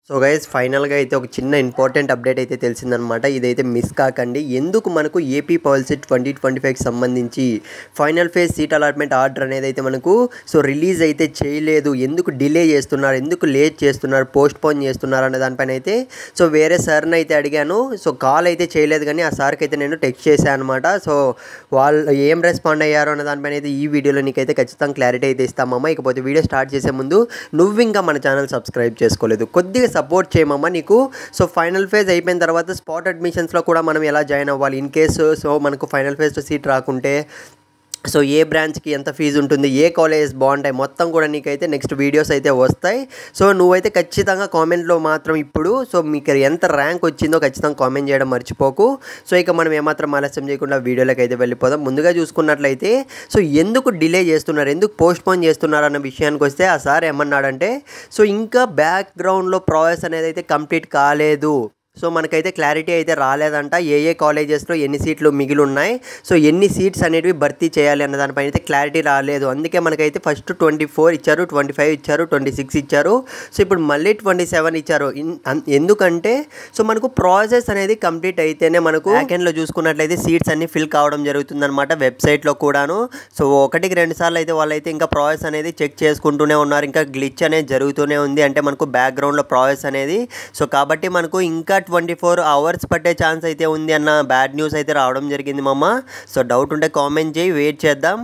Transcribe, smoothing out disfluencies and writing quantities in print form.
So guys ఫైనల్గా అయితే ఒక చిన్న ఇంపార్టెంట్ అప్డేట్ అయితే తెలిసిందనమాట. ఇదైతే మిస్ కాకండి. ఎందుకు మనకు ఏపీ పాలసీ 2025కి సంబంధించి final phase seat allotment order అనేది అయితే మనకు రిలీజ్ అయితే చేయలేదు, ఎందుకు డిలే చేస్తున్నారు, ఎందుకు లేట్ చేస్తున్నారు, పోస్ట్ పోన్ చేస్తున్నారు అనే దానిపైన అయితే వేరే సార్ని అయితే అడిగాను. కాల్ అయితే చేయలేదు, కానీ ఆ సార్కి అయితే నేను టెక్స్ట్ చేశాను అనమాట. వాళ్ళు ఏం రెస్పాండ్ అయ్యారో అనే దానిపైన అయితే ఈ వీడియోలో నీకైతే ఖచ్చితంగా క్లారిటీ అయితే ఇస్తామమ్మా. ఇకపోతే వీడియో స్టార్ట్ చేసే ముందు నువ్వు ఇంకా మన ఛానల్ సబ్స్క్రైబ్ చేసుకోలేదు, కొద్దిగా సపోర్ట్ చేయమమ్మా నీకు. ఫైనల్ ఫేజ్ అయిపోయిన తర్వాత స్పాట్ అడ్మిషన్స్లో కూడా మనం ఎలా జాయిన్ అవ్వాలి ఇన్ కేసు మనకు ఫైనల్ ఫేజ్లో సీట్ రాకుంటే ఏ బ్రాంచ్కి ఎంత ఫీజు ఉంటుంది, ఏ కాలేజెస్ బాగుంటాయి, మొత్తం కూడా నీకైతే నెక్స్ట్ వీడియోస్ అయితే వస్తాయి. నువ్వైతే ఖచ్చితంగా కామెంట్లో మాత్రం ఇప్పుడు మీకు ఎంత ర్యాంక్ వచ్చిందో ఖచ్చితంగా కామెంట్ చేయడం మర్చిపోకు. ఇక మనం ఏమాత్రం ఆలస్యం చేయకుండా వీడియోలోకి అయితే వెళ్ళిపోదాం. ముందుగా చూసుకున్నట్లయితే ఎందుకు డిలే చేస్తున్నారు, ఎందుకు పోస్ట్ పోన్ చేస్తున్నారు అన్న విషయానికి వస్తే ఆ సార్ ఏమన్నాడంటే ఇంకా బ్యాక్గ్రౌండ్లో ప్రాసెస్ అనేది అయితే కంప్లీట్ కాలేదు. మనకైతే క్లారిటీ అయితే రాలేదంట, ఏ కాలేజెస్లో ఎన్ని సీట్లు మిగిలి ఉన్నాయి, ఎన్ని సీట్స్ అనేటివి భర్తీ చేయాలి అన్న దానిపైన అయితే క్లారిటీ రాలేదు. అందుకే మనకైతే ఫస్ట్ 24 ఇచ్చారు, 25 ఇచ్చారు, 26 ఇచ్చారు, ఇప్పుడు మళ్ళీ 27 ఇచ్చారు. ఎందుకంటే మనకు ప్రాసెస్ అనేది కంప్లీట్ అయితేనే మనకు బ్యాకెండ్లో చూసుకున్నట్లయితే సీట్స్ అన్ని ఫిల్ కావడం జరుగుతుందన్నమాట వెబ్సైట్లో కూడాను. ఒకటికి 2 సార్లు అయితే వాళ్ళైతే ఇంకా ప్రాసెస్ అనేది చెక్ చేసుకుంటూనే ఉన్నారు, ఇంకా గ్లిచ్ అనేది జరుగుతూనే ఉంది, అంటే మనకు బ్యాక్గ్రౌండ్లో ప్రాసెస్ అనేది. కాబట్టి మనకు ఇంకా 24 అవర్స్ పట్టే ఛాన్స్ అయితే ఉంది అన్న బ్యాడ్ న్యూస్ అయితే రావడం జరిగింది మామ. డౌట్ ఉంటే కామెంట్ చేయి, వెయిట్ చేద్దాం.